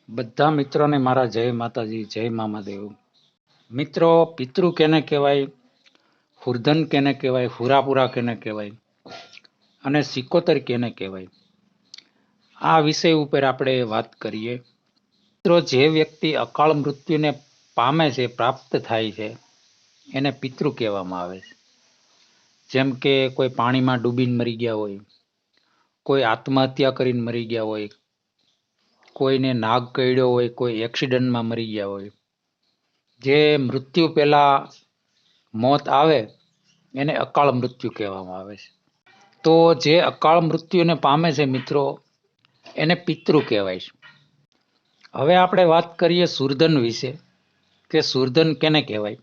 બધા મિત્રોને મારા જય માતાજી, જય મામાદેવ. મિત્રો, પિતૃ કેને કહેવાય, હુરધન કેને કહેવાય, હુરાપુરા કેને કહેવાય અને સિકોતર કેને કહેવાય, આ વિષય ઉપર આપણે વાત કરીએ. મિત્રો, જે વ્યક્તિ અકાળ મૃત્યુને પામે છે, પ્રાપ્ત થાય છે, એને પિતૃ કહેવામાં આવે છે. જેમ કે કોઈ પાણીમાં ડૂબીને મરી ગયા હોય, કોઈ આત્મહત્યા કરીને મરી ગયા હોય, કોઈને નાગ કરડ્યો હોય, કોઈ એક્સિડન્ટમાં મરી ગયા હોય, જે મૃત્યુ પહેલા મોત આવે એને અકાળ મૃત્યુ કહેવામાં આવે છે. તો જે અકાળ મૃત્યુને પામે છે મિત્રો, એને પિતૃ કહેવાય છે. હવે આપણે વાત કરીએ સુરધન વિશે, કે સુરધન કેને કહેવાય.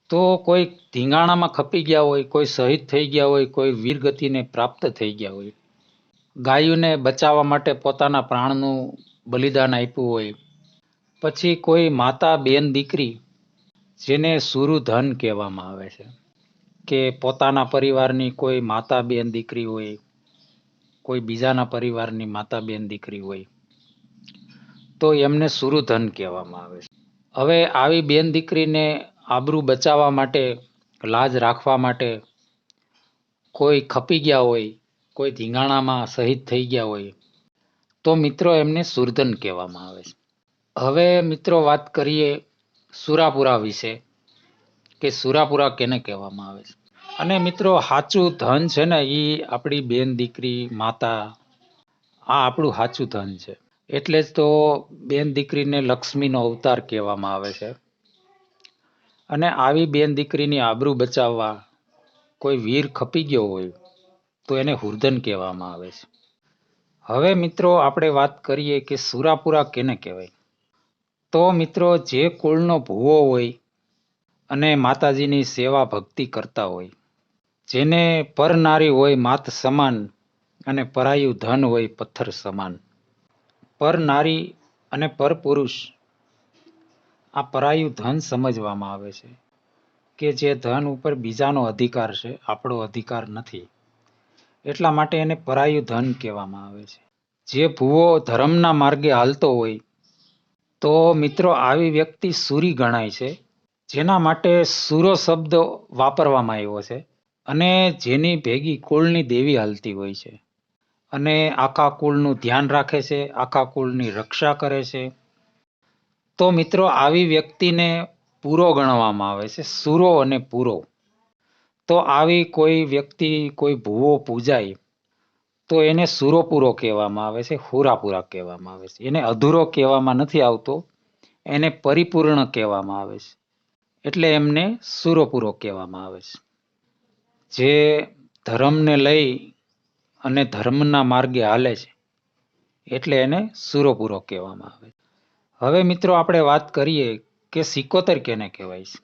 તો કોઈ ધીંગાણામાં ખપી ગયા હોય, કોઈ શહીદ થઈ ગયા હોય, કોઈ વીરગતિને પ્રાપ્ત થઈ ગયા હોય, ગાયોને બચાવવા માટે પોતાના પ્રાણનું બલિદાન આપ્યું હોય, પછી કોઈ માતા બેન દીકરી જેને સુરુધન કહેવામાં આવે છે, કે પોતાના પરિવારની કોઈ માતા બેન દીકરી હોય, કોઈ બીજાના પરિવારની માતા બેન દીકરી હોય, તો એમને સુરુધન કહેવામાં આવે છે. હવે આવી બેન દીકરીને આબરૂ બચાવવા માટે, લાજ રાખવા માટે કોઈ ખપી ગયા હોય, કોઈ ધીંગાણામાં શહીદ થઈ ગયા હોય, તો મિત્રો એમને સુરધન કહેવામાં આવે છે. હવે મિત્રો વાત કરીએ સુરાપુરા વિશે, કે સુરાપુરા કેને કહેવામાં આવે છે. અને મિત્રો, સાચું ધન છે ને, એ આપણી બેન દીકરી, માતા, આ આપણું સાચું ધન છે. એટલે જ તો બેન દીકરીને લક્ષ્મીનો અવતાર કહેવામાં આવે છે. અને આવી બેન દીકરીની આબરૂ બચાવવા કોઈ વીર ખપી ગયો હોય તો એને હુરધન કહેવામાં આવે છે. હવે મિત્રો, આપણે વાત કરીએ કે સુરાપુરા કેને કહેવાય. તો મિત્રો, જે કુળનો ભૂવો હોય અને માતાજીની સેવા ભક્તિ કરતા હોય, જેને પર નારી હોય માત સમાન અને પરાયું ધન હોય પથ્થર સમાન. પર નારી અને પર પુરુષ આ પરાયું ધન સમજવામાં આવે છે, કે જે ધન ઉપર બીજાનો અધિકાર છે, આપણો અધિકાર નથી, એટલા માટે એને પરાયું ધન કહેવામાં આવે છે. જે ભૂવો ધર્મના માર્ગે હાલતો હોય, તો મિત્રો આવી વ્યક્તિ સુરી ગણાય છે, જેના માટે સુરો શબ્દ વાપરવામાં આવ્યો છે. અને જેની ભેગી કુળની દેવી હાલતી હોય છે, અને આખા કુળનું ધ્યાન રાખે છે, આખા કુળની રક્ષા કરે છે, તો મિત્રો આવી વ્યક્તિને પૂરો ગણવામાં આવે છે, સુરો અને પૂરો. તો આવી કોઈ વ્યક્તિ, કોઈ ભૂવો પૂજાય તો એને સુરોપૂરો કહેવામાં આવે છે, હુરાપુરા કહેવામાં આવે છે. એને અધૂરો કહેવામાં નથી આવતો, એને પરિપૂર્ણ કહેવામાં આવે છે, એટલે એમને સુરોપૂરો કહેવામાં આવે છે. જે ધર્મને લઈ અને ધર્મના માર્ગે હાલે છે, એટલે એને સુરોપૂરો કહેવામાં આવે છે. હવે મિત્રો, આપણે વાત કરીએ કે સિકોતર કેને કહેવાય છે.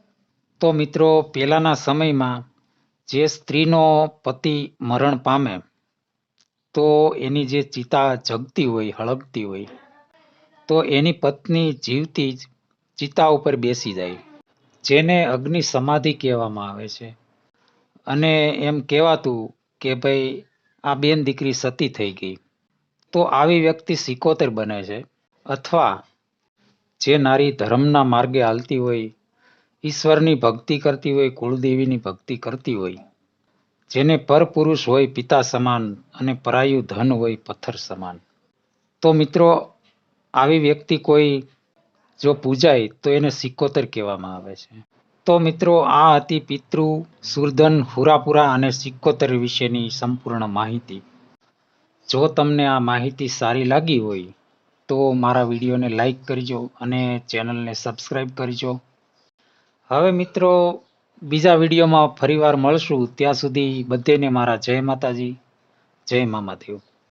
તો મિત્રો, પહેલાના સમયમાં જે સ્ત્રીનો પતિ મરણ પામે તો એની જે ચિતા જગતી હોય, હળગતી હોય, તો એની પત્ની જીવતી જ ચિતા ઉપર બેસી જાય, જેને અગ્નિ સમાધિ કહેવામાં આવે છે. અને એમ કહેવાતું કે ભાઈ આ બેન દીકરી સતી થઈ ગઈ. તો આવી વ્યક્તિ સિકોતર બને છે. અથવા જે નારી ધર્મના માર્ગે હાલતી હોય, ઈશ્વરની ભક્તિ કરતી હોય, કુળદેવીની ભક્તિ કરતી હોય, જેને પરપુરુષ હોય પિતા સમાન અને પરાયું ધન હોય પથ્થર સમાન, તો મિત્રો આવી વ્યક્તિ કોઈ જો પૂજાય તો એને સિકોતર કહેવામાં આવે છે. તો મિત્રો, આ હતી પિતૃ, સુરધન, હુરાપુરા અને સિકોતર વિશેની સંપૂર્ણ માહિતી. જો તમને આ માહિતી સારી લાગી હોય તો મારા વિડીયોને લાઈક કરજો અને ચેનલને સબસ્ક્રાઈબ કરજો. હવે મિત્રો, બીજા વિડીયોમાં ફરીવાર મળશું. ત્યાં સુધી બધેને મારા જય માતાજી, જય મામાદેવ.